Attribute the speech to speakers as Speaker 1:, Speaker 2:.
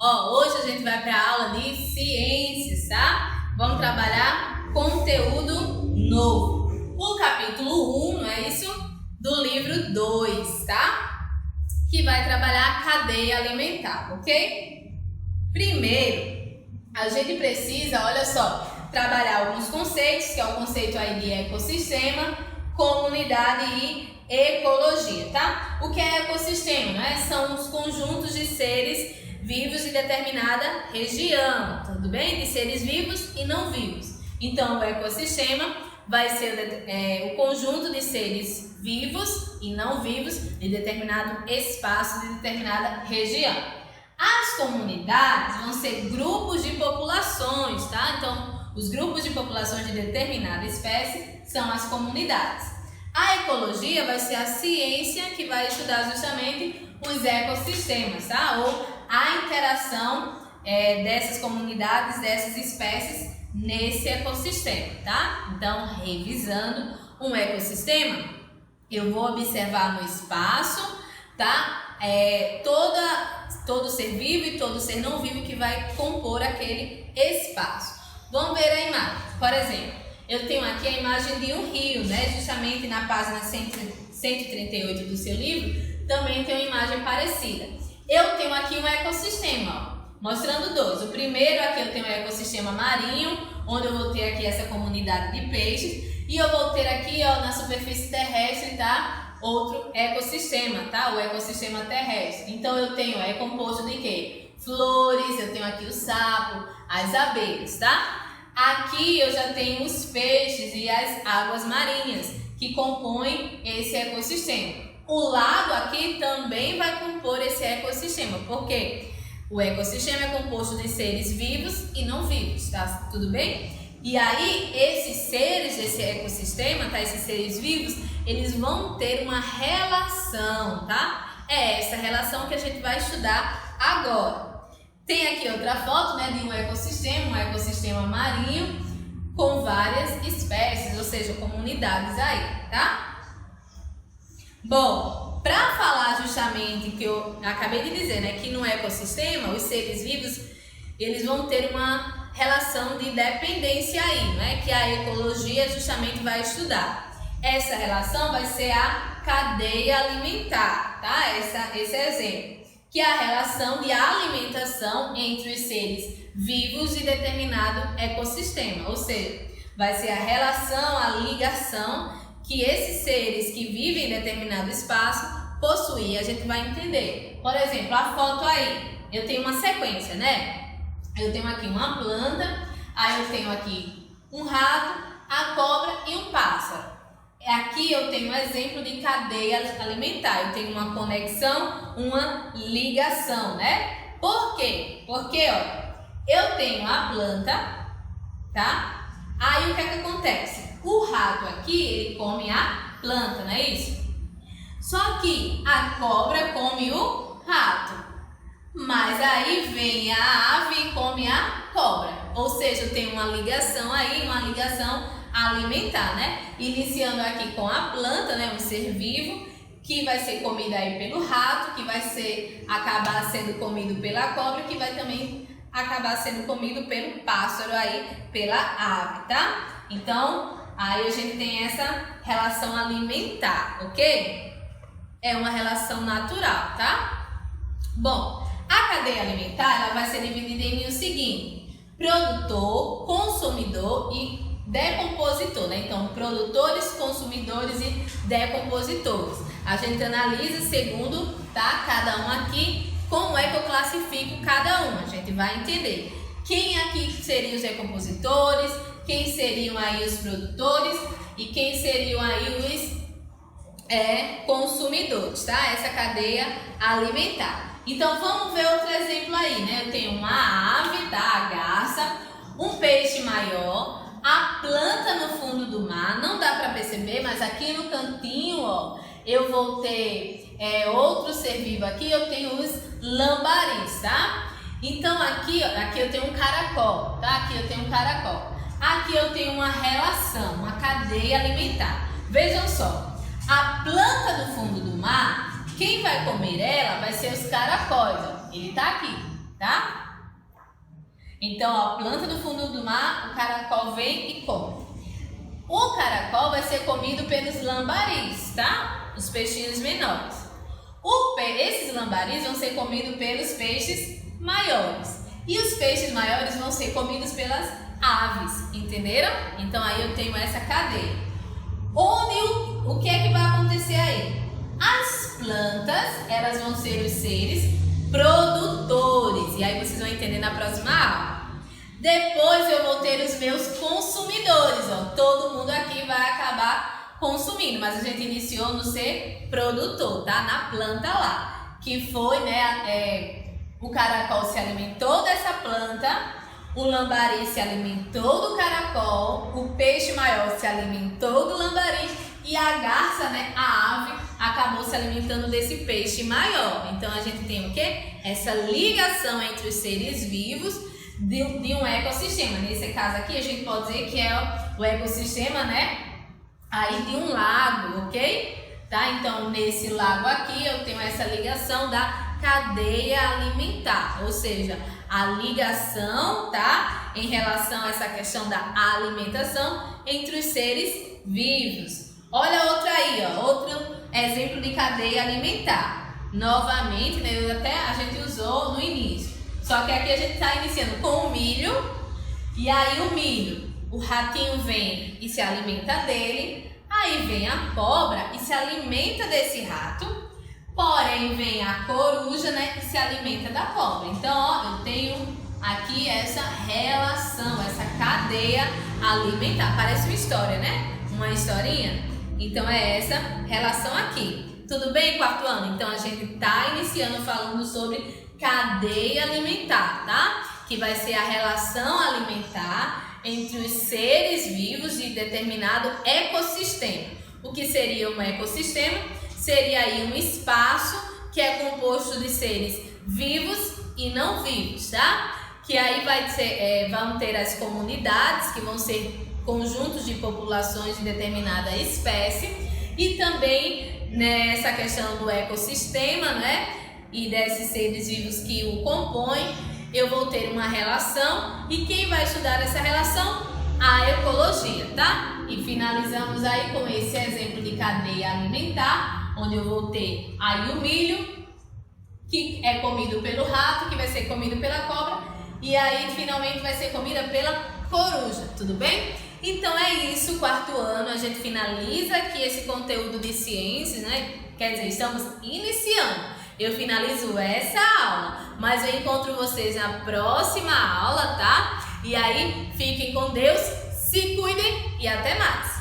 Speaker 1: Hoje a gente vai para a aula de ciências, tá? Vamos trabalhar conteúdo novo. O capítulo 1, não é isso? Do livro 2, tá? Que vai trabalhar a cadeia alimentar, ok? Primeiro, a gente precisa, olha só, trabalhar alguns conceitos, que é o conceito aí de ecossistema, comunidade e ecologia, tá? O que é ecossistema, né? São os conjuntos de seres vivos de determinada região, tudo bem? De seres vivos e não vivos. Então, o ecossistema vai ser o conjunto de seres vivos e não vivos de determinado espaço, de determinada região. As comunidades vão ser grupos de populações, tá? Então, os grupos de populações de determinada espécie são as comunidades. A ecologia vai ser a ciência que vai estudar justamente os ecossistemas, tá? Ou a interação dessas comunidades, dessas espécies nesse ecossistema, tá? Então, revisando um ecossistema, eu vou observar no espaço, tá? Todo ser vivo e todo ser não vivo que vai compor aquele espaço. Vamos ver a imagem. Por exemplo, eu tenho aqui a imagem de um rio, né? Justamente na página 138 do seu livro, também tem uma imagem parecida. Eu tenho aqui um ecossistema, ó, mostrando dois. O primeiro aqui eu tenho um ecossistema marinho, onde eu vou ter aqui essa comunidade de peixes, e eu vou ter aqui, ó, na superfície terrestre, tá? Outro ecossistema, tá? O ecossistema terrestre. Então eu tenho, é composto de quê? Flores, eu tenho aqui o sapo, as abelhas, tá? Aqui eu já tenho os peixes e as águas marinhas que compõem esse ecossistema. O lago aqui também vai compor esse ecossistema, porque o ecossistema é composto de seres vivos e não vivos, tá? Tudo bem? E aí, esses seres desse ecossistema, tá? Esses seres vivos, eles vão ter uma relação, tá? É essa relação que a gente vai estudar agora. Tem aqui outra foto, né, de um ecossistema marinho com várias espécies, ou seja, comunidades aí, tá? Bom, para falar justamente que eu acabei de dizer, né, que no ecossistema os seres vivos eles vão ter uma relação de dependência aí, né, que a ecologia justamente vai estudar. Essa relação vai ser a cadeia alimentar, tá? Esse exemplo, que é a relação de alimentação entre os seres vivos de determinado ecossistema, ou seja, vai ser a relação, a ligação que esses seres que vivem em determinado espaço possuem. A gente vai entender. Por exemplo, a foto aí, eu tenho uma sequência, né? Eu tenho aqui uma planta, aí eu tenho aqui um rato, a cobra e um pássaro. Aqui eu tenho um exemplo de cadeia alimentar. Eu tenho uma conexão, uma ligação, né? Por quê? Porque, ó, eu tenho a planta, tá? Aí o que é que acontece? O rato aqui, ele come a planta, não é isso? Só que a cobra come o rato. Mas aí vem a ave e come a cobra. Ou seja, eu tenho uma ligação aí, uma ligação alimentar, né? Iniciando aqui com a planta, né? Um ser vivo que vai ser comido aí pelo rato, que vai acabar sendo comido pela cobra, que vai também acabar sendo comido pelo pássaro aí, pela ave, tá? Então, aí a gente tem essa relação alimentar, ok? É uma relação natural, tá? Bom, a cadeia alimentar ela vai ser dividida em o seguinte: produtor, consumidor e decompositor, né? Então, produtores, consumidores e decompositores. A gente analisa segundo, tá? Cada um aqui, como é que eu classifico cada um. A gente vai entender quem aqui seriam os decompositores, quem seriam aí os produtores e quem seriam aí os consumidores, tá? Essa cadeia alimentar. Então, vamos ver outro exemplo aí, né? Eu tenho uma ave, tá? A garça, um peixe maior, a planta no fundo do mar, não dá para perceber, mas aqui no cantinho, ó, eu vou ter outro ser vivo aqui, eu tenho os lambaris, tá? Então, aqui, ó, aqui eu tenho um caracol, tá? Aqui eu tenho um caracol. Aqui eu tenho uma relação, uma cadeia alimentar. Vejam só, a planta do fundo do mar, quem vai comer ela vai ser os caracóis, ó. Ele tá aqui. tá? Então, ó, planta no fundo do mar, o caracol vem e come. O caracol vai ser comido pelos lambaris, tá? Os peixinhos menores. Esses lambaris vão ser comidos pelos peixes maiores. E os peixes maiores vão ser comidos pelas aves, entenderam? Então aí eu tenho essa cadeia. O que é que vai acontecer aí? As plantas, elas vão ser os seres produtores. E aí vocês vão entender na próxima aula. Depois eu vou ter os meus consumidores, ó. Todo mundo aqui vai acabar consumindo, mas a gente iniciou no ser produtor, tá? Na planta lá, que foi, né, o caracol se alimentou dessa planta, o lambari se alimentou do caracol, o peixe maior se alimentou do lambari e a garça, né, a ave, acabou se alimentando desse peixe maior. Então a gente tem o quê? Essa ligação entre os seres vivos de um ecossistema. Nesse caso aqui a gente pode dizer que é o ecossistema, né, aí de um lago, ok? Tá? Então nesse lago aqui eu tenho essa ligação da cadeia alimentar, ou seja, a ligação, tá, em relação a essa questão da alimentação entre os seres vivos. Olha outra aí, ó, outro exemplo de cadeia alimentar. Novamente, né, a gente usou no início. Só que aqui a gente está iniciando com o milho, e aí o milho, o ratinho vem e se alimenta dele, aí vem a cobra e se alimenta desse rato, porém vem a coruja, né, e se alimenta da cobra. Então, ó, eu tenho aqui essa relação, essa cadeia alimentar. Parece uma história, né? Uma historinha. Então é essa relação aqui. Tudo bem, quarto ano? Então a gente está iniciando falando sobre cadeia alimentar, tá? Que vai ser a relação alimentar entre os seres vivos de determinado ecossistema. O que seria um ecossistema? Seria aí um espaço que é composto de seres vivos e não vivos, tá? Que aí vão ter as comunidades, que vão ser conjuntos de populações de determinada espécie, e também nessa questão do ecossistema, né? E desses seres vivos que o compõem, eu vou ter uma relação, e quem vai estudar essa relação? A ecologia, tá? E finalizamos aí com esse exemplo de cadeia alimentar, onde eu vou ter aí o milho, que é comido pelo rato, que vai ser comido pela cobra, e aí finalmente vai ser comida pela coruja, tudo bem? Então é isso, quarto ano, a gente finaliza aqui esse conteúdo de ciências, né? Quer dizer, estamos iniciando. Eu finalizo essa aula, mas eu encontro vocês na próxima aula, tá? E aí, fiquem com Deus, se cuidem e até mais!